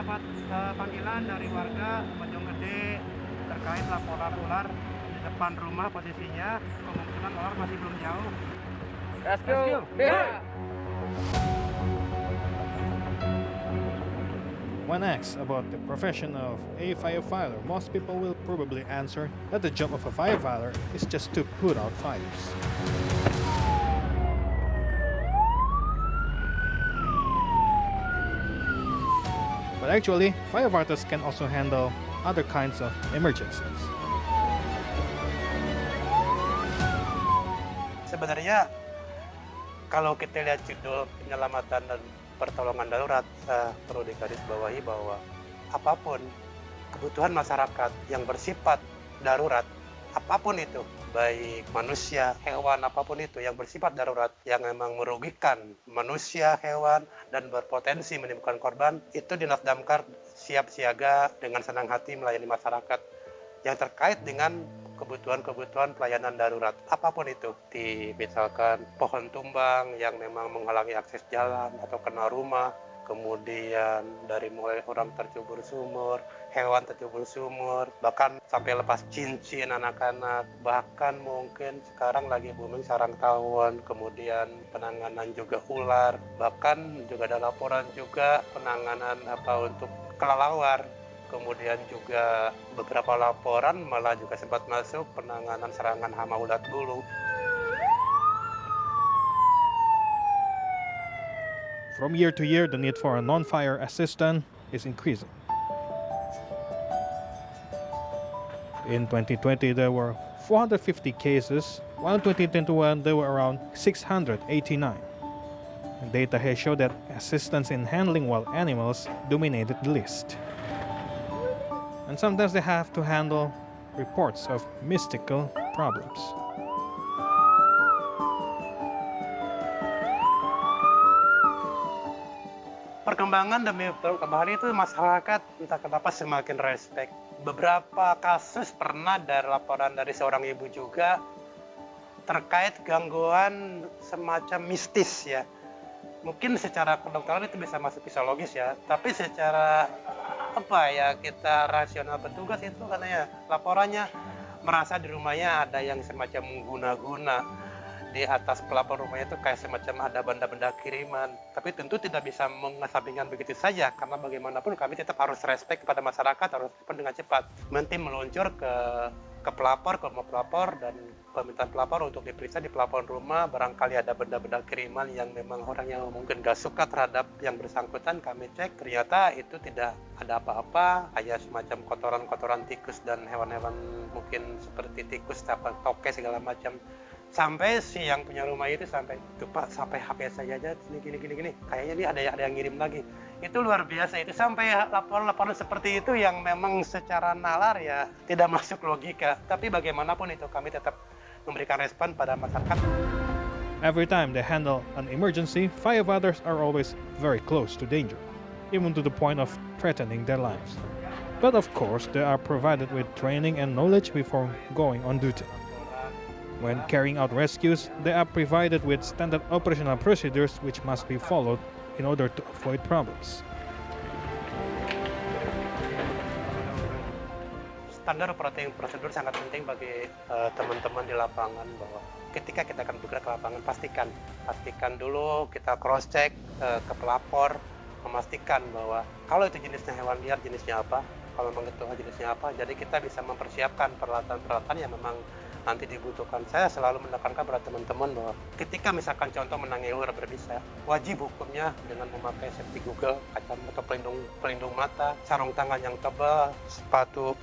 mendapat panggilan dari warga Bojonggede terkait laporan ular di depan rumah. Posisinya kemungkinan ular masih belum jauh. Rescue. When asked about the profession of a firefighter, most people will probably answer that the job of a firefighter is just to put out fires. But actually, firefighters can also handle other kinds of emergencies. Sebenarnya kalau kita lihat judul penyelamatan dan pertolongan darurat, perlu digarisbawahi bahwa apapun kebutuhan masyarakat yang bersifat darurat, apapun itu, baik manusia, hewan, apapun itu yang bersifat darurat, yang memang merugikan manusia, hewan, dan berpotensi menimbulkan korban, itu Dinas Damkar siap siaga dengan senang hati melayani masyarakat yang terkait dengan kebutuhan-kebutuhan pelayanan darurat, apapun itu. Misalkan pohon tumbang yang memang menghalangi akses jalan atau kena rumah, kemudian dari mulai orang tercebur sumur, hewan tercebur sumur, bahkan sampai lepas cincin anak-anak, bahkan mungkin sekarang lagi booming sarang tawon, kemudian penanganan juga ular, bahkan juga ada laporan juga penanganan untuk kelelawar. Kemudian juga beberapa laporan malah juga sempat masuk penanganan serangan hama ulat bulu. From year to year, the need for a non-fire assistant is increasing. In 2020, there were 450 cases, while in 2021, there were around 689. Data has showed that assistance in handling wild animals dominated the list. And sometimes they have to handle reports of mystical problems. Perkembangan demi perkembangan itu masyarakat entah kenapa semakin respect. Beberapa kasus pernah dari laporan dari seorang ibu juga terkait gangguan semacam mistis ya. Mungkin secara kedokteran itu bisa masuk fisiologis ya, tapi secara kita rasional petugas itu katanya laporannya merasa di rumahnya ada yang semacam guna-guna di atas pelapor rumahnya itu kayak semacam ada benda-benda kiriman. Tapi tentu tidak bisa mengesampingkan begitu saja karena bagaimanapun kami tetap harus respect kepada masyarakat, harus respon dengan cepat. Nanti meluncur ke pelapor, ke rumah pelapor dan permintaan pelapor untuk diperiksa di pelapor rumah. Barangkali ada benda-benda kiriman yang memang orang yang mungkin gak suka terhadap yang bersangkutan, kami cek ternyata itu tidak ada apa-apa, hanya semacam kotoran-kotoran tikus dan hewan-hewan mungkin seperti tikus, toke segala macam. Sampai si yang punya rumah itu sampai itu Pak, sampai HP saya aja gini kayaknya ini ada yang ngirim lagi. Itu luar biasa, itu sampai laporan-laporan seperti itu yang memang secara nalar ya tidak masuk logika, tapi bagaimanapun itu kami tetap memberikan respon pada masyarakat. Every time they handle an emergency, firefighters are always very close to danger, even to the point of threatening their lives. But of course, they are provided with training and knowledge before going on duty. When carrying out rescues, they are provided with standard operational procedures which must be followed in order to avoid problems. Standar operating prosedur sangat penting bagi teman-teman di lapangan bahwa ketika kita akan bergerak ke lapangan, pastikan dulu kita cross check ke pelapor, memastikan bahwa kalau itu jenisnya hewan liar jenisnya apa, kalau memang itu jenisnya apa, jadi kita bisa mempersiapkan peralatan-peralatan yang memang nanti dibutuhkan. Saya selalu menekankan pada teman-teman bahwa ketika misalkan contoh menangani ular berbisa, wajib hukumnya dengan memakai safety Google, kacamata pelindung mata, sarung tangan yang tebal, sepatu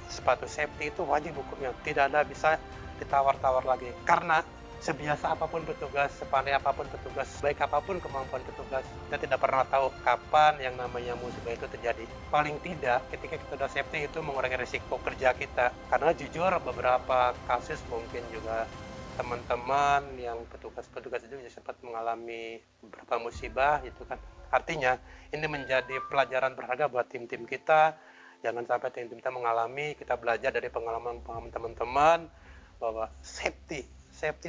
safety itu wajib hukumnya. Tidak ada bisa ditawar-tawar lagi. Karena sebiasa apapun petugas, sepandai apapun petugas, baik apapun kemampuan petugas, kita tidak pernah tahu kapan yang namanya musibah itu terjadi. Paling tidak ketika kita sudah safety itu mengurangi risiko kerja kita. Karena jujur beberapa kasus mungkin juga teman-teman yang petugas-petugas itu sempat mengalami beberapa musibah itu kan. Artinya ini menjadi pelajaran berharga buat tim-tim kita. Jangan sampai tim-tim kita mengalami, kita belajar dari pengalaman teman-teman bahwa safety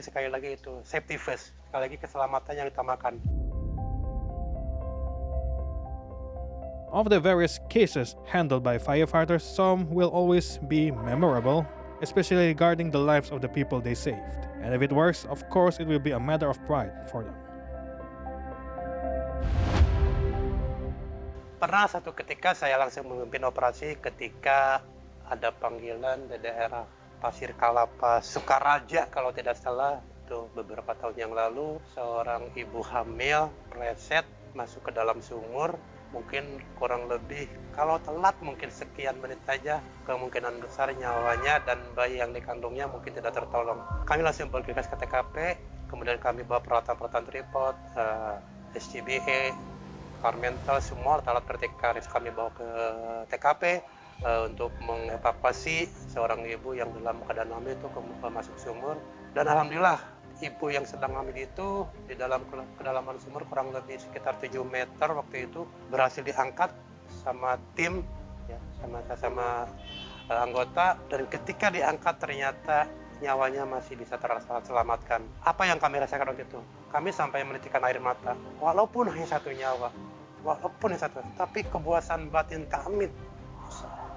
sekali lagi itu safety first, sekali lagi keselamatan yang ditamakan. Of the various cases handled by firefighters, some will always be memorable, especially regarding the lives of the people they saved. And if it works, of course, it will be a matter of pride for them. Pernah satu ketika saya langsung memimpin operasi ketika ada panggilan di daerah Pasir Kalapa, Sukaraja kalau tidak salah. Itu beberapa tahun yang lalu, seorang ibu hamil meleset masuk ke dalam sumur. Mungkin kurang lebih, kalau telat mungkin sekian menit saja, kemungkinan besar nyawanya dan bayi yang dikandungnya mungkin tidak tertolong. Kami langsung bergegas ke TKP, kemudian kami bawa peralatan-peralatan tripod, SCBA, Carmental, semua alat vertikalis kami bawa ke TKP untuk mengevakuasi seorang ibu yang dalam keadaan hamil itu masuk sumur. Dan alhamdulillah, ibu yang sedang hamil itu di dalam kedalaman sumur kurang lebih sekitar 7 meter waktu itu berhasil diangkat sama tim, ya, sama anggota, dan ketika diangkat ternyata nyawanya masih bisa terselamatkan. Apa yang kami rasakan waktu itu? Kami sampai menitikan air mata, walaupun hanya satu nyawa, tapi kepuasan batin kami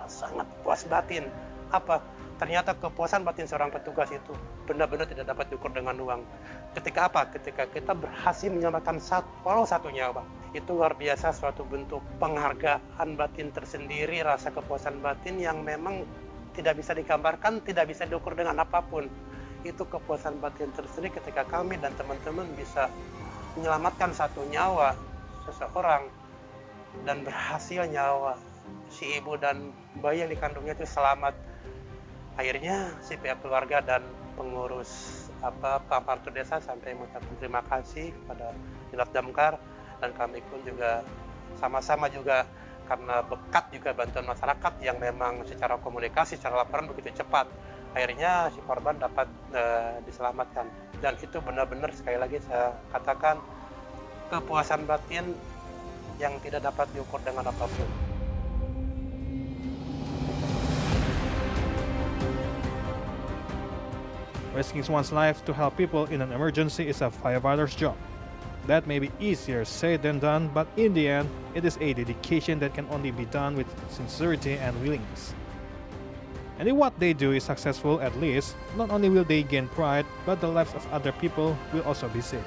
sangat puas batin. Apa? Ternyata kepuasan batin seorang petugas itu benar-benar tidak dapat diukur dengan uang. Ketika apa? Ketika kita berhasil menyelamatkan walau satu nyawa. Itu luar biasa, suatu bentuk penghargaan batin tersendiri, rasa kepuasan batin yang memang tidak bisa digambarkan, tidak bisa diukur dengan apapun. Itu kepuasan batin tersendiri ketika kami dan teman-teman bisa menyelamatkan satu nyawa seseorang dan berhasil nyawa si ibu dan bayi yang dikandungnya itu selamat. Akhirnya si pihak keluarga dan pengurus Pampartu Desa sampai mengucapkan terima kasih pada Dinas Damkar, dan kami pun juga sama-sama juga karena berkat juga bantuan masyarakat yang memang secara komunikasi, secara laporan begitu cepat. Akhirnya si korban dapat diselamatkan, dan itu benar-benar sekali lagi saya katakan kepuasan batin yang tidak dapat diukur dengan apapun. Risking one's life to help people in an emergency is a firefighter's job. That may be easier said than done, but in the end, it is a dedication that can only be done with sincerity and willingness. And if what they do is successful, at least, not only will they gain pride, but the lives of other people will also be saved.